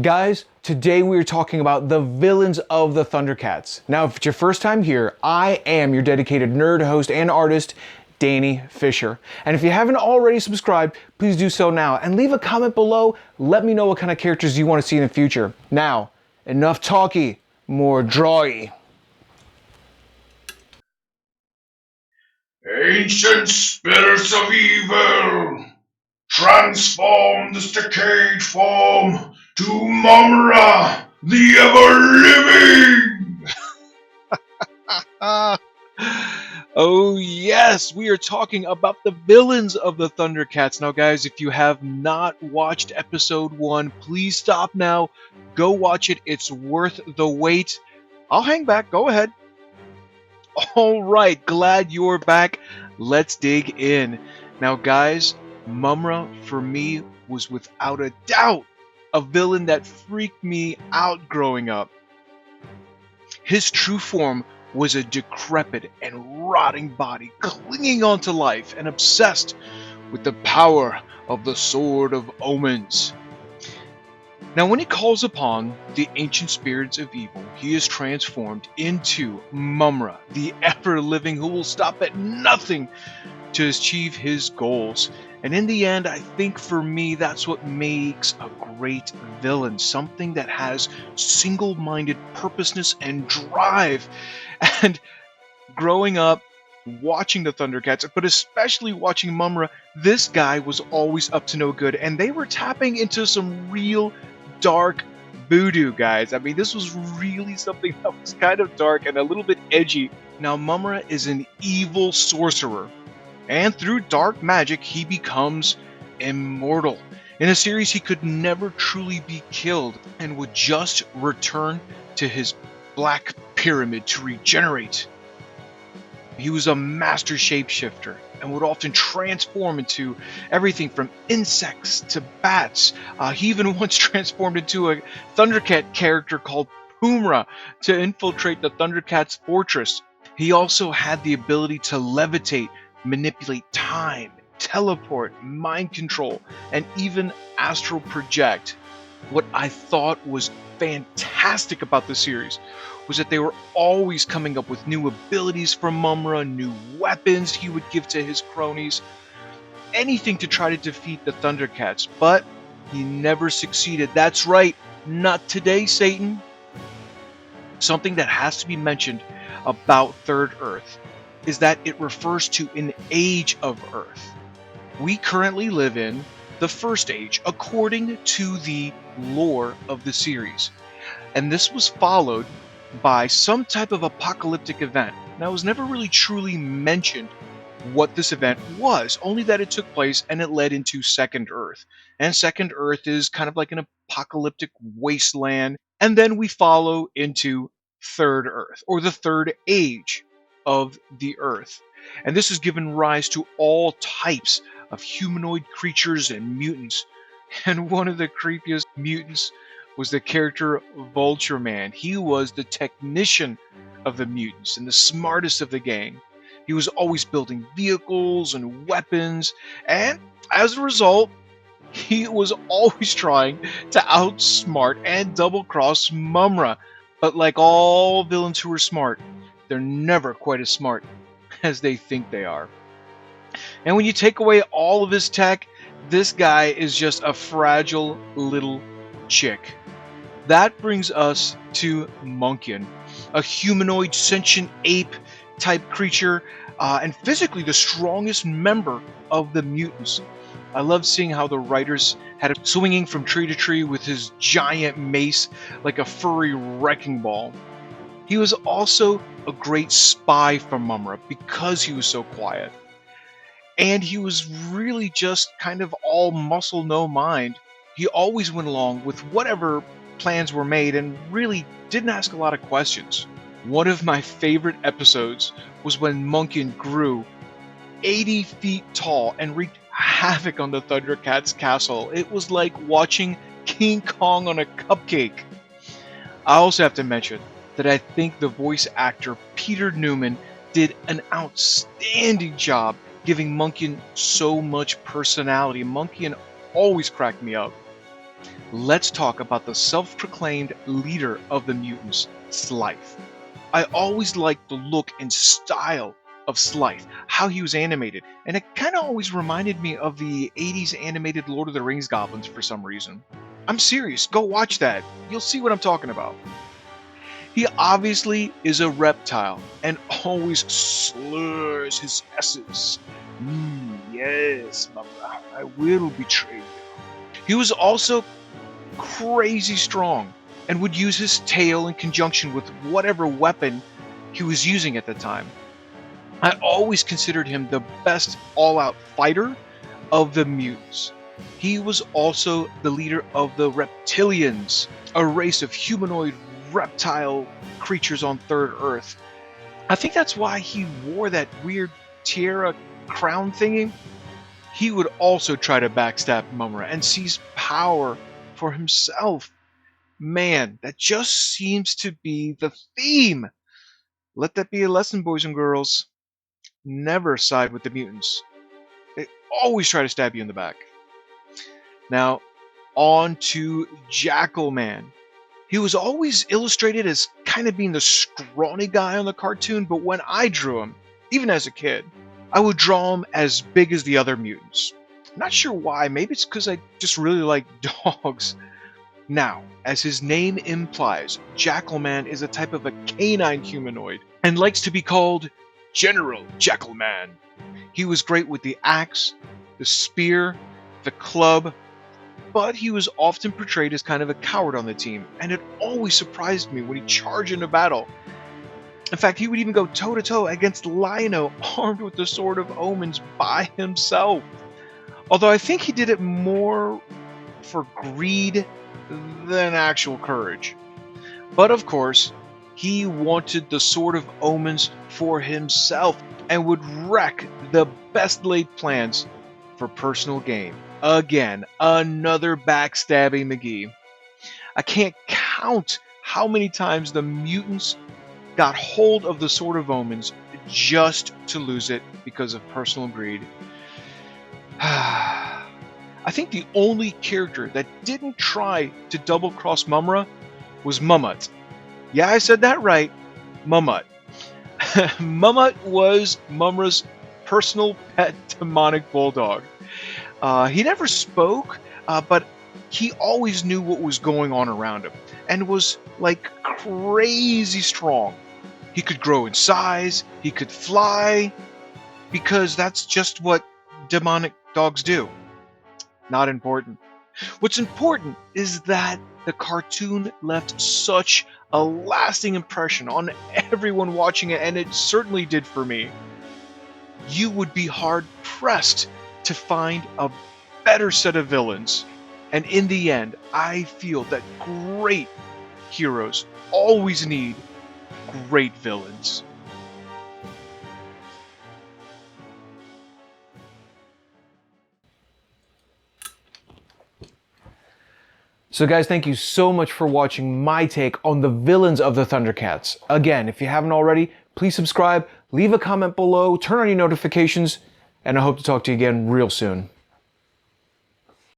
Guys, today we are talking about the villains of the Thundercats. Now, if it's your first time here, I am your dedicated nerd, host, and artist, Danny Fisher. And if you haven't already subscribed, please do so now and leave a comment below. Let me know what kind of characters you want to see in the future. Now, enough talky, more drawy. Ancient spirits of evil, transform this decayed form to Mumm-ra, the ever-living! Oh yes, we are talking about the villains of the Thundercats. Now guys, if you have not watched episode 1, please stop now. Go watch it. It's worth the wait. I'll hang back. Go ahead. Alright, glad you're back. Let's dig in. Now guys, Mumm-ra for me was without a doubt a villain that freaked me out growing up. His true form was a decrepit and rotting body clinging onto life and obsessed with the power of the Sword of Omens. Now, when he calls upon the ancient spirits of evil, he is transformed into Mumm-ra, the ever-living who will stop at nothing to achieve his goals. And in the end, I think for me, that's what makes a great villain. Something that has single-minded purposeness and drive. And growing up, watching the Thundercats, but especially watching Mumm-ra, this guy was always up to no good. And they were tapping into some real dark voodoo, guys. I mean, this was really something that was kind of dark and a little bit edgy. Now, Mumm-ra is an evil sorcerer. And through dark magic, he becomes immortal. In a series, he could never truly be killed and would just return to his black pyramid to regenerate. He was a master shapeshifter and would often transform into everything from insects to bats. He even once transformed into a Thundercat character called Mumm-ra to infiltrate the Thundercats' fortress. He also had the ability to levitate, manipulate time, teleport, mind control, and even astral project. What I thought was fantastic about the series was that they were always coming up with new abilities for Mumm-ra, new weapons he would give to his cronies, anything to try to defeat the Thundercats, but he never succeeded. That's right, not today, Satan. Something that has to be mentioned about Third Earth is that it refers to an age of Earth. We currently live in the First Age, according to the lore of the series. And this was followed by some type of apocalyptic event. Now, it was never really truly mentioned what this event was, only that it took place and it led into Second Earth. And Second Earth is kind of like an apocalyptic wasteland. And then we follow into Third Earth, or the Third Age of the Earth. And this has given rise to all types of humanoid creatures and mutants. And one of the creepiest mutants was the character Vultureman. He was the technician of the mutants and the smartest of the gang. He was always building vehicles and weapons, and as a result, he was always trying to outsmart and double-cross Mumm-ra. But like all villains who are smart, they're never quite as smart as they think they are. And when you take away all of his tech, this guy is just a fragile little chick. That brings us to Monkian, a humanoid sentient ape type creature, and physically the strongest member of the mutants. I love seeing how the writers had him swinging from tree to tree with his giant mace like a furry wrecking ball. He was also a great spy for Mumm-ra because he was so quiet. And he was really just kind of all muscle, no mind. He always went along with whatever plans were made and really didn't ask a lot of questions. One of my favorite episodes was when Monkian grew 80 feet tall and wreaked havoc on the Thundercats' castle. It was like watching King Kong on a cupcake. I also have to mention that I think the voice actor Peter Newman did an outstanding job giving Monkian so much personality. Monkian always cracked me up. let's talk about the self-proclaimed leader of the mutants, Slythe. I always liked the look and style of Slythe, how he was animated, and it kind of always reminded me of the 80s animated Lord of the Rings goblins for some reason. I'm serious, go watch that. You'll see what I'm talking about. He obviously is a reptile and always slurs his S's. Yes, Mumm-ra, I will betray you. He was also crazy strong and would use his tail in conjunction with whatever weapon he was using at the time. I always considered him the best all-out fighter of the mutants. He was also the leader of the reptilians, a race of humanoid reptile creatures on Third Earth. I think that's why he wore that weird tiara crown thingy. He would also try to backstab Mumm-ra and seize power for himself. Man, that just seems to be the theme. Let that be a lesson, boys and girls. Never side with the mutants. They always try to stab you in the back. Now, on to Jackalman. He was always illustrated as kind of being the scrawny guy on the cartoon, but when I drew him, even as a kid, I would draw him as big as the other mutants. Not sure why, maybe it's because I just really like dogs. Now, as his name implies, Jackalman is a type of a canine humanoid and likes to be called General Jackalman. He was great with the axe, the spear, the club, but he was often portrayed as kind of a coward on the team, and it always surprised me when he charged into battle. In fact, he would even go toe-to-toe against Lion-O armed with the Sword of Omens by himself. Although I think he did it more for greed than actual courage. But of course, he wanted the Sword of Omens for himself and would wreck the best laid plans for personal gain. Again, another backstabbing McGee. I can't count how many times the mutants got hold of the Sword of Omens just to lose it because of personal greed. I think the only character that didn't try to double-cross Mumm-ra was Ma-mutt. Yeah, I said that right. Ma-mutt. Ma-mutt was Mumm-ra's personal pet demonic bulldog. He never spoke, but he always knew what was going on around him and was like crazy strong. He could grow in size, he could fly, because that's just what demonic dogs do. Not important. What's important is that the cartoon left such a lasting impression on everyone watching it, and it certainly did for me. You would be hard-pressed to find a better set of villains. And in the end, I feel that great heroes always need great villains. So guys, thank you so much for watching my take on the villains of the Thundercats. Again, if you haven't already, please subscribe, leave a comment below, turn on your notifications, and I hope to talk to you again real soon.